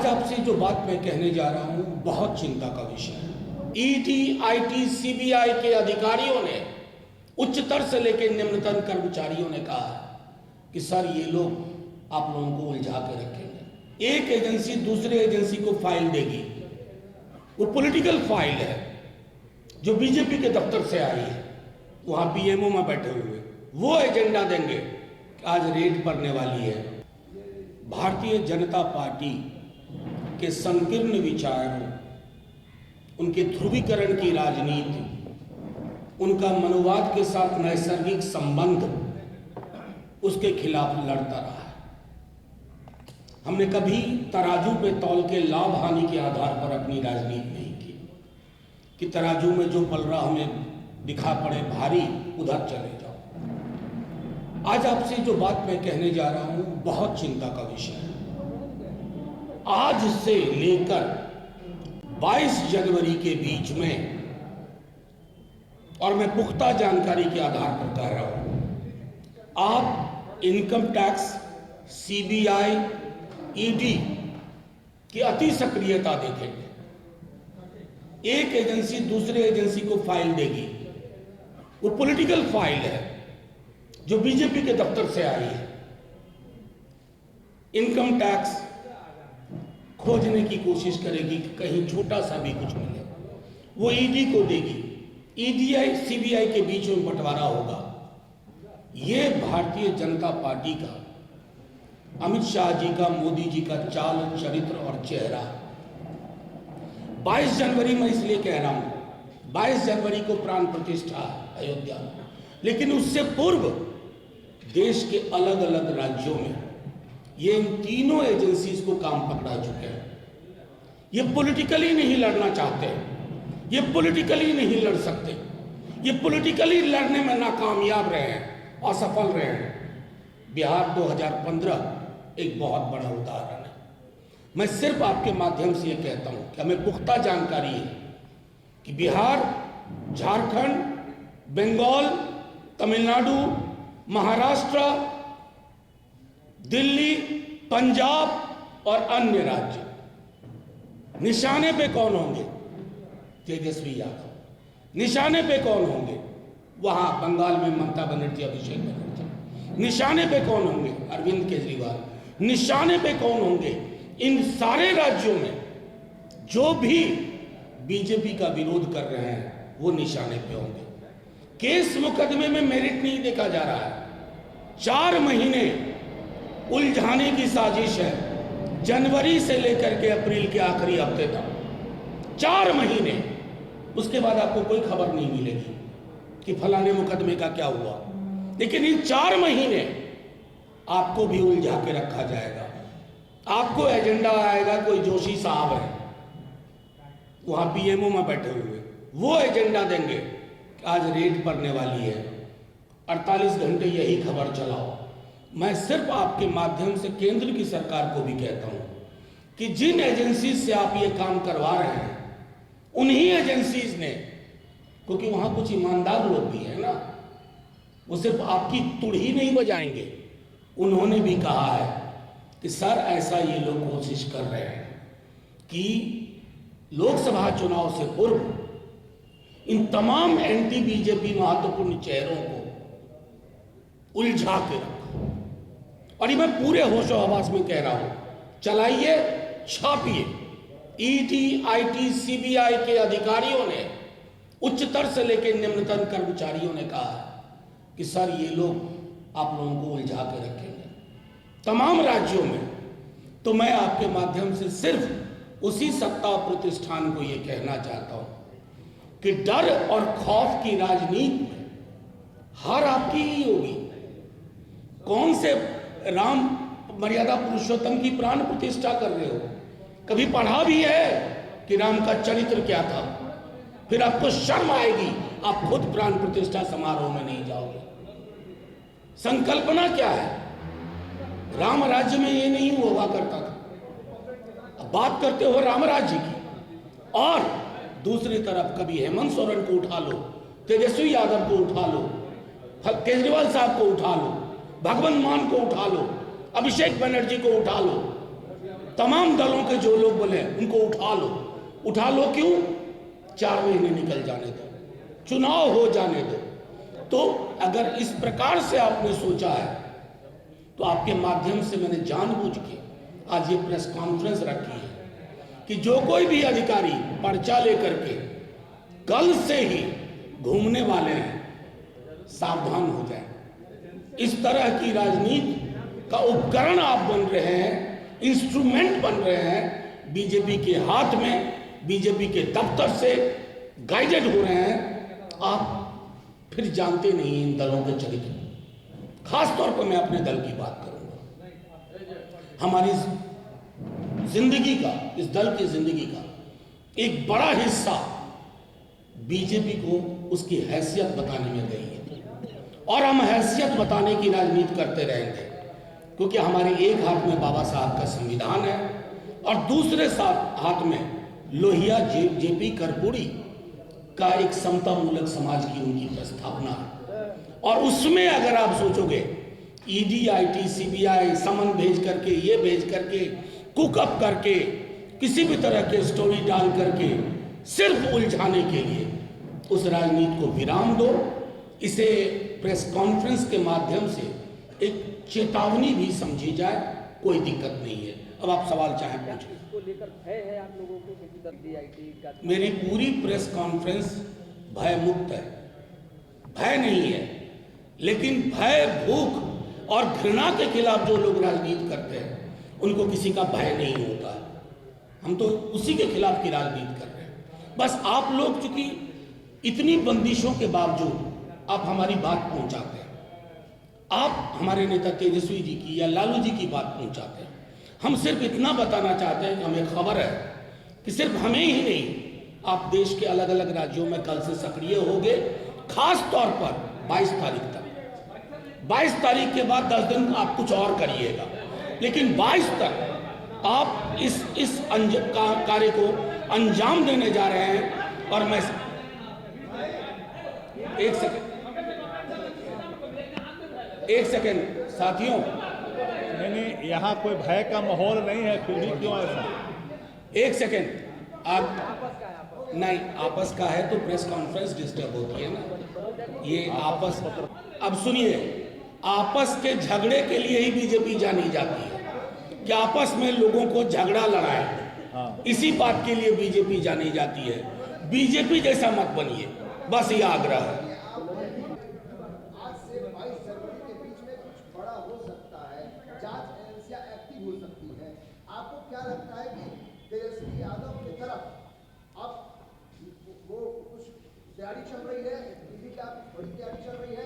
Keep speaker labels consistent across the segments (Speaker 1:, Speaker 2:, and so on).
Speaker 1: आज आपसे जो बात मैं कहने जा रहा हूं बहुत चिंता का विषय है। ईडी, आईटी, सीबीआई के अधिकारियों ने उच्चतर से लेकर निम्नतम कर्मचारियों ने कहा कि सर ये लोग आप लोगों को उलझा के रखेंगे। एक एजेंसी दूसरे एजेंसी को फाइल देगी, वो पॉलिटिकल फाइल है जो बीजेपी के दफ्तर से आई है, वहां पीएमओ में बैठे हुए वो एजेंडा देंगे कि आज रेड पड़ने वाली है। भारतीय जनता पार्टी के संकीर्ण विचारों, उनके ध्रुवीकरण की राजनीति, उनका मनोवाद के साथ नैसर्गिक संबंध, उसके खिलाफ लड़ता रहा है। हमने कभी तराजू पे तौल के लाभ हानि के आधार पर अपनी राजनीति नहीं की कि तराजू में जो पल रहा हमें दिखा पड़े भारी, उधर चले जाओ। आज आपसे जो बात मैं कहने जा रहा हूं बहुत चिंता का विषय है। आज से लेकर 22 जनवरी के बीच में, और मैं पुख्ता जानकारी के आधार पर कह रहा हूं, आप इनकम टैक्स, सीबीआई, ईडी की अति सक्रियता देखेंगे। एक एजेंसी दूसरे एजेंसी को फाइल देगी, वो पॉलिटिकल फाइल है जो बीजेपी के दफ्तर से आई है। इनकम टैक्स खोजने की कोशिश करेगी कि कहीं छोटा सा भी कुछ मिले, वो ईडी को देगी। ईडीआई सीबीआई के बीच में बंटवारा होगा। ये भारतीय जनता पार्टी का, अमित शाह जी का, मोदी जी का चाल, चरित्र और चेहरा। 22 जनवरी में इसलिए कह रहा हूं, 22 जनवरी को प्राण प्रतिष्ठा अयोध्या में, लेकिन उससे पूर्व देश के अलग अलग राज्यों में ये इन तीनों एजेंसीज को काम पकड़ा चुके हैं। ये पॉलिटिकली नहीं लड़ना चाहते, ये पॉलिटिकली नहीं लड़ सकते, ये पॉलिटिकली लड़ने में नाकामयाब रहे हैं, असफल रहे हैं। बिहार 2015 एक बहुत बड़ा उदाहरण है। मैं सिर्फ आपके माध्यम से ये कहता हूं कि हमें पुख्ता जानकारी है कि बिहार, झारखंड, बंगाल, तमिलनाडु, महाराष्ट्र, दिल्ली, पंजाब और अन्य राज्य, निशाने पे कौन होंगे? तेजस्वी यादव। निशाने पे कौन होंगे? वहां बंगाल में ममता बनर्जी, अभिषेक बनर्जी। निशाने पे कौन होंगे? अरविंद केजरीवाल। निशाने पे कौन होंगे? इन सारे राज्यों में जो भी बीजेपी का विरोध कर रहे हैं वो निशाने पे होंगे। केस मुकदमे में मेरिट नहीं देखा जा रहा है। 4 महीने उलझाने की साजिश है, जनवरी से लेकर के अप्रैल के आखिरी हफ्ते तक 4 महीने। उसके बाद आपको कोई खबर नहीं मिलेगी कि फलाने मुकदमे का क्या हुआ, लेकिन इन 4 महीने आपको भी उलझा के रखा जाएगा। आपको एजेंडा आएगा, कोई जोशी साहब है वहां पीएमओ में बैठे हुए, वो एजेंडा देंगे कि आज रेड पड़ने वाली है, 48 घंटे यही खबर चलाओ। मैं सिर्फ आपके माध्यम से केंद्र की सरकार को भी कहता हूं कि जिन एजेंसीज से आप ये काम करवा रहे हैं, उन्हीं एजेंसीज ने, क्योंकि वहां कुछ ईमानदार लोग भी है ना, वो सिर्फ आपकी तुड़ी नहीं बजाएंगे। उन्होंने भी कहा है कि सर ऐसा ये लोग कोशिश कर रहे हैं कि लोकसभा चुनाव से पूर्व इन तमाम एंटी बीजेपी महत्वपूर्ण चेहरों को उलझा के रखो। और ये मैं पूरे होशो हवास में कह रहा हूं, चलाइए, छापिए। ईडी, आईटी, सीबीआई के अधिकारियों ने उच्चतर से लेकर निम्नतम कर्मचारियों ने कहा कि सर ये लोग आप लोगों को उलझा के रखेंगे तमाम राज्यों में। तो मैं आपके माध्यम से सिर्फ उसी सत्ता प्रतिष्ठान को ये कहना चाहता हूं कि डर और खौफ की राजनीति में हार आपकी ही होगी। कौन से राम मर्यादा पुरुषोत्तम की प्राण प्रतिष्ठा कर रहे हो? कभी पढ़ा भी है कि राम का चरित्र क्या था? फिर आपको शर्म आएगी, आप खुद प्राण प्रतिष्ठा समारोह में नहीं जाओगे। संकल्पना क्या है? राम राज्य में ये नहीं हुआ करता था। अब बात करते हो राम राज्य की, और दूसरी तरफ कभी हेमंत सोरेन को उठा लो, तेजस्वी यादव को उठा लो, केजरीवाल साहब को उठा लो, भगवंत मान को उठा लो, अभिषेक बनर्जी को उठा लो, तमाम दलों के जो लोग बोले उनको उठा लो क्यों? 4 महीने निकल जाने दो, चुनाव हो जाने दो। तो अगर इस प्रकार से आपने सोचा है तो आपके माध्यम से मैंने जानबूझ के आज ये प्रेस कॉन्फ्रेंस रखी है कि जो कोई भी अधिकारी पर्चा लेकर के कल से ही घूमने वाले हैं, सावधान हो जाए। इस तरह की राजनीति का उपकरण आप बन रहे हैं, इंस्ट्रूमेंट बन रहे हैं, बीजेपी के हाथ में, बीजेपी के दफ्तर से गाइडेड हो रहे हैं। आप फिर जानते नहीं इन दलों के चरित्र। खास तौर पर मैं अपने दल की बात करूंगा। हमारी जिंदगी का, इस दल की जिंदगी का एक बड़ा हिस्सा बीजेपी को उसकी हैसियत बताने में गई है और हम हैसियत बताने की राजनीति करते रहेंगे, क्योंकि हमारे एक हाथ में बाबा साहब का संविधान है और दूसरे हाथ में लोहिया जेपी कर्पूरी का एक समता मूलक समाज की उनकी प्रस्तावना है। और उसमें अगर आप सोचोगे ईडी, आईटी, सीबीआई समन भेज करके, ये भेज करके, कुकअप करके, किसी भी तरह के स्टोरी डाल करके सिर्फ उलझाने के लिए उस राजनीति को विराम दो। इसे प्रेस कॉन्फ्रेंस के माध्यम से एक चेतावनी भी समझी जाए, कोई दिक्कत नहीं है। अब आप सवाल चाहें पूछें।
Speaker 2: इसको लेकर भय है आप लोगों को किसी तरह का?
Speaker 1: मेरी पूरी प्रेस कॉन्फ्रेंस भय मुक्त है, भय नहीं है। लेकिन भय, भूख और घृणा के खिलाफ जो लोग राजनीति करते हैं उनको किसी का भय नहीं होता है। हम तो उसी के खिलाफ की राजनीति कर रहे हैं। बस आप लोग चूंकि इतनी बंदिशों के बावजूद आप हमारी बात पहुंचाते हैं, आप हमारे नेता तेजस्वी जी की या लालू जी की बात पहुंचाते हैं। हम सिर्फ इतना बताना चाहते हैं कि हमें खबर है कि सिर्फ हमें ही नहीं, आप देश के अलग अलग राज्यों में कल से सक्रिय होंगे। खास तौर पर 22 तारीख तक, 22 तारीख के बाद 10 दिन आप कुछ और करिएगा, लेकिन 22 तक आप इस कार्य को अंजाम देने जा रहे हैं। और मैं एक सेकेंड साथियों,
Speaker 3: नहीं, यहाँ कोई भय का माहौल नहीं है, फिर भी क्यों ऐसा?
Speaker 1: एक सेकेंड, आप नहीं, आपस का है तो प्रेस कॉन्फ्रेंस डिस्टर्ब होती है ना। ये आपस, अब सुनिए, आपस के झगड़े के लिए ही बीजेपी जानी जाती है कि आपस में लोगों को झगड़ा लड़ाए।
Speaker 3: हाँ।
Speaker 1: इसी बात के लिए बीजेपी जानी जाती है। बीजेपी जैसा मत बनिए, बस ये आग्रह है।
Speaker 4: आपको क्या लगता है कि तेजस्वी यादव की तरफ अब वो कुछ तैयारी चल रही है, बड़ी तैयारी चल रही है?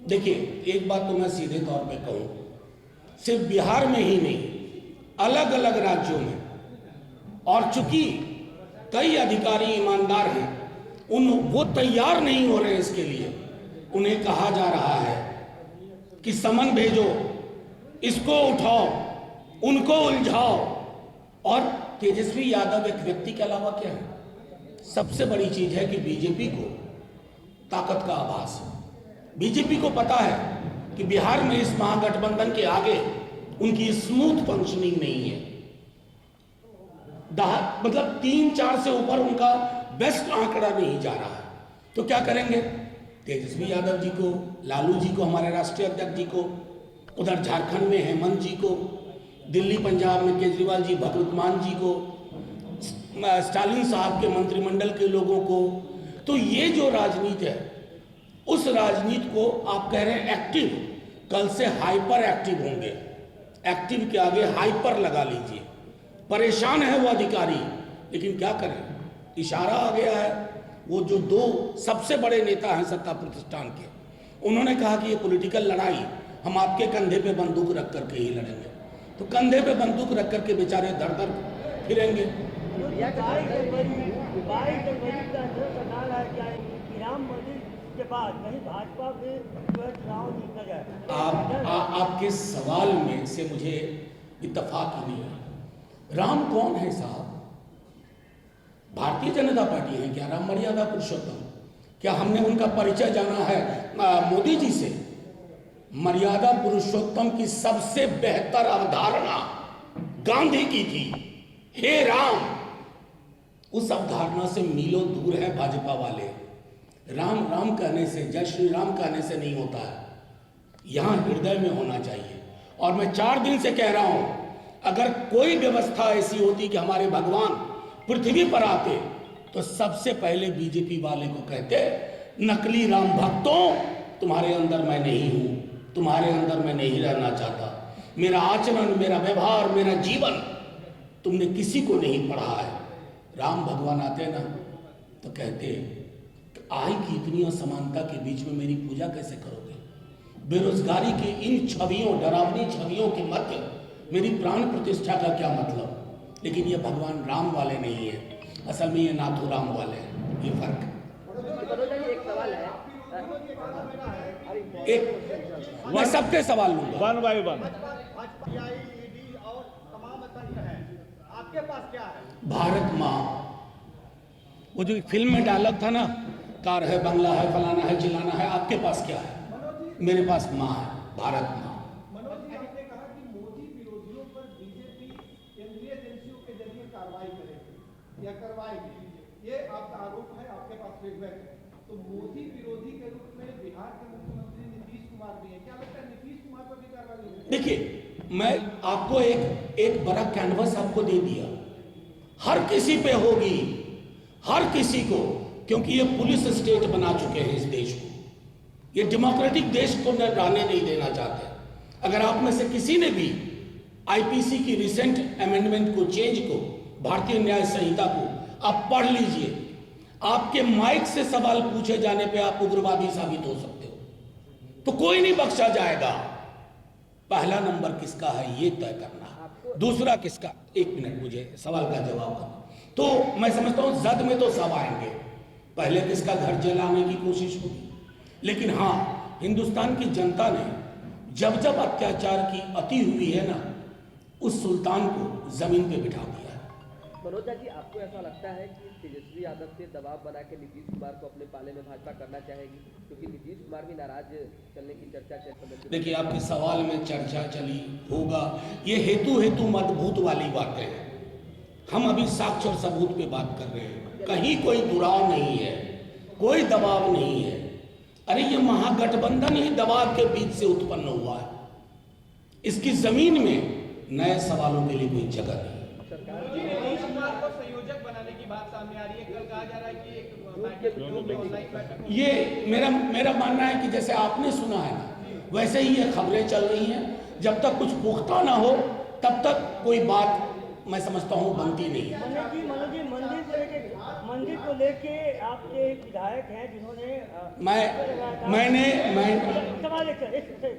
Speaker 1: देखिए, एक बात तो मैं सीधे तौर पे कहूँ, सिर्फ बिहार में ही नहीं, अलग अलग राज्यों में, और चूंकि कई अधिकारी ईमानदार हैं, वो तैयार नहीं हो रहे हैं इसके लिए। उन्हें कहा जा रहा है कि समन भेजो, इसको उठाओ, उनको उलझाओ। और तेजस्वी यादव एक व्यक्ति के अलावा क्या है? सबसे बड़ी चीज है कि बीजेपी को ताकत का आभास है। बीजेपी को पता है कि बिहार में इस महागठबंधन के आगे उनकी स्मूथ फंक्शनिंग नहीं है। मतलब 3-4 से ऊपर उनका बेस्ट आंकड़ा नहीं जा रहा है। तो क्या करेंगे? तेजस्वी यादव जी को, लालू जी को, हमारे राष्ट्रीय अध्यक्ष जी को, उधर झारखंड में हेमंत जी को, दिल्ली पंजाब में केजरीवाल जी, भगवत मान जी को, स्टालिन साहब के मंत्रिमंडल के लोगों को। तो ये जो राजनीति है, उस राजनीति को आप कह रहे हैं एक्टिव, कल से हाइपर एक्टिव होंगे। एक्टिव के आगे हाइपर लगा लीजिए। परेशान है वो अधिकारी, लेकिन क्या करें, इशारा आ गया है। वो जो 2 सबसे बड़े नेता हैं सत्ता प्रतिष्ठान के, उन्होंने कहा कि ये पॉलिटिकल लड़ाई हम आपके कंधे पे बंदूक रख करके ही लड़ेंगे। तो कंधे पे बंदूक रख करके बेचारे दर दर फिरेंगे। आपके सवाल में से मुझे इत्तेफाक ही नहीं है। राम कौन है साहब? भारतीय जनता पार्टी है क्या राम मर्यादा पुरुषोत्तम? क्या हमने उनका परिचय जाना है मोदी जी से? मर्यादा पुरुषोत्तम की सबसे बेहतर अवधारणा गांधी की थी, हे राम। उस अवधारणा से मीलों दूर है भाजपा वाले। राम राम कहने से, जय श्री राम कहने से नहीं होता है, यहां हृदय में होना चाहिए। और मैं 4 दिन से कह रहा हूं, अगर कोई व्यवस्था ऐसी होती कि हमारे भगवान पृथ्वी पर आते तो सबसे पहले बीजेपी वाले को कहते, नकली राम भक्तों, तुम्हारे अंदर मैं नहीं हूं, तुम्हारे अंदर मैं नहीं रहना चाहता। मेरा आचरण, मेरा व्यवहार, मेरा जीवन तुमने किसी को नहीं पढ़ा है। राम भगवान आते ना तो कहते, आई की इतनी असमानता के बीच में मेरी पूजा कैसे करोगे? बेरोजगारी के इन छवियों, डरावनी छवियों के मध्य मेरी प्राण प्रतिष्ठा का क्या मतलब? लेकिन ये भगवान राम वाले नहीं है, असल में ये नाथुराम वाले हैं। ये फर्क है।
Speaker 2: एक सवाल है,
Speaker 1: मैं सबके सवाल लूंगा
Speaker 3: 1 by 1।
Speaker 5: आपके पास क्या है?
Speaker 1: भारत माँ, वो जो फिल्म में डायलॉग था ना, कार है, बंगला है, फलाना है, चिलाना है, आपके पास क्या है? मेरे पास माँ है, भारत माँ।
Speaker 5: मनोज जी, आपने कहा कि मोदी विरोधियों पर बीजेपी केंद्रीय एजेंसियों के जरिए कार्रवाई करेगी या करवाएगी, ये आपका आरोप है, आपके पास फीडबैक है। तो मोदी विरोधी के रूप में बिहार के मुख्यमंत्री नीतीश कुमार भी है, क्या लगता है नीतीश कुमार पर भी कार्रवाई होगी?
Speaker 1: देखिए, मैं आपको एक बड़ा कैनवस आपको दे दिया, हर किसी पे होगी, हर किसी को, क्योंकि ये पुलिस स्टेट बना चुके हैं इस देश को। ये डेमोक्रेटिक देश को न रहने नहीं देना चाहते। अगर आप में से किसी ने भी आईपीसी की रिसेंट अमेंडमेंट को, चेंज को, भारतीय न्याय संहिता को आप पढ़ लीजिए, आपके माइक से सवाल पूछे जाने पे आप उग्रवादी साबित हो सकते हो। तो कोई नहीं बख्शा जाएगा। पहला नंबर किसका है ये तय करना, दूसरा किसका। 1 मिनट मुझे सवाल का जवाब करना। तो मैं समझता हूं जद में तो सब आएंगे, पहले किसका घर जलाने की कोशिश होगी। लेकिन हाँ, हिंदुस्तान की जनता ने जब जब अत्याचार की अति हुई है ना, उस सुल्तान को जमीन पे बिठा दिया है।
Speaker 2: मनोज जी, आपको ऐसा लगता है कि तेजस्वी यादव से दबाव बना के नीतीश कुमार को अपने पाले में भाजपा करना चाहेगी, क्योंकि नीतीश कुमार भी नाराज चलने की चर्चा चल?
Speaker 1: देखिए, आपके सवाल में चर्चा चली होगा, ये हेतु मतभूत वाली बातें हैं। हम अभी साक्ष्य और सबूत पे बात कर रहे हैं, कहीं कोई दुराव नहीं है, कोई दबाव नहीं है। अरे ये महागठबंधन ही दबाव के बीच से उत्पन्न हुआ है। इसकी जमीन में नए सवालों के लिए कोई जगह नहीं।
Speaker 5: नीतीश कुमार को संयोजक बनाने की बात सामने आ रही है। कल कहा जा रहा है कि एक
Speaker 1: ये मेरा मानना है कि जैसे आपने सुना है ना, वैसे ही ये खबरें चल रही हैं। जब तक कुछ पुख्ता ना हो तब तक कोई बात मैं समझता हूँ बनती नहीं है।
Speaker 6: मनोज जी, मंदिर को लेके आपके विधायक हैं जिन्होंने सवाल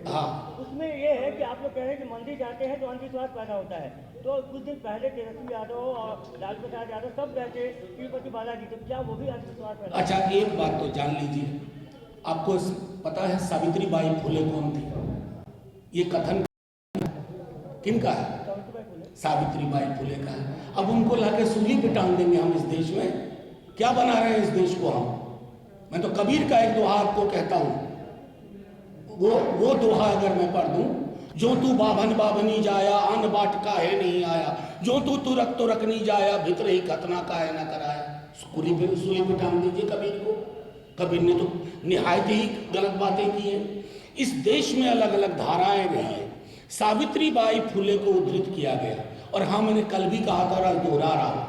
Speaker 1: हाँ,
Speaker 6: उसमें ये है कि आप लोग कह रहे हैं कि मंदिर जाते हैं तो अंधविश्वास पैदा होता है। तो कुछ दिन पहले तेजस्वी यादव और लालू प्रसाद यादव सब गए थे तिरुपति बालाजी, तो क्या वो भी अंधविश्वास पैदा?
Speaker 1: अच्छा, एक बात तो जान लीजिए, आपको पता है सावित्री बाई फुले कौन थी? ये कथन किनका है? सावित्री बाई फुले का है। अब उनको लाके सूली पे टांग देंगे हम इस देश में? क्या बना रहे हैं इस देश को हम? मैं तो कबीर का एक दोहा आपको कहता हूं, वो दोहा अगर मैं पढ़ दूं, जो तू बाभन बाभनी जाया, आन बाट काहे नहीं आया, जो तू तुरक तुरक नहीं जाया, भीतर ही खतना काहे ना कराया। सूली पे टांग दीजिए कबीर को। कबीर ने तो निहायत ही गलत बातें की हैं। इस देश में अलग अलग धाराएं रही हैं। सावित्री बाई फुले को उद्धृत किया गया। और हाँ, मैंने कल भी कहा था और आज दोहरा रहा हूं,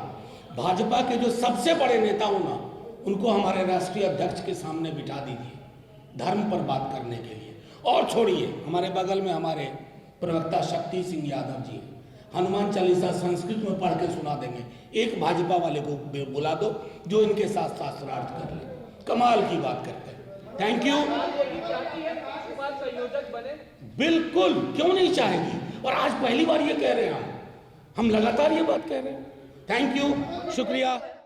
Speaker 1: भाजपा के जो सबसे बड़े नेता हो ना, उनको हमारे राष्ट्रीय अध्यक्ष के सामने बिठा दीजिए धर्म पर बात करने के लिए। और छोड़िए, हमारे बगल में हमारे प्रवक्ता शक्ति सिंह यादव जी हनुमान चालीसा संस्कृत में पढ़ के सुना देंगे। एक भाजपा वाले को बुला दो जो इनके साथ शास्त्रार्थ कर ले। कमाल की बात करते हैं। Thank you.
Speaker 2: संयोजक बने?
Speaker 1: बिल्कुल, क्यों नहीं चाहेगी? और आज पहली बार ये कह रहे हैं हम लगातार ये बात कह रहे हैं। थैंक यू, शुक्रिया।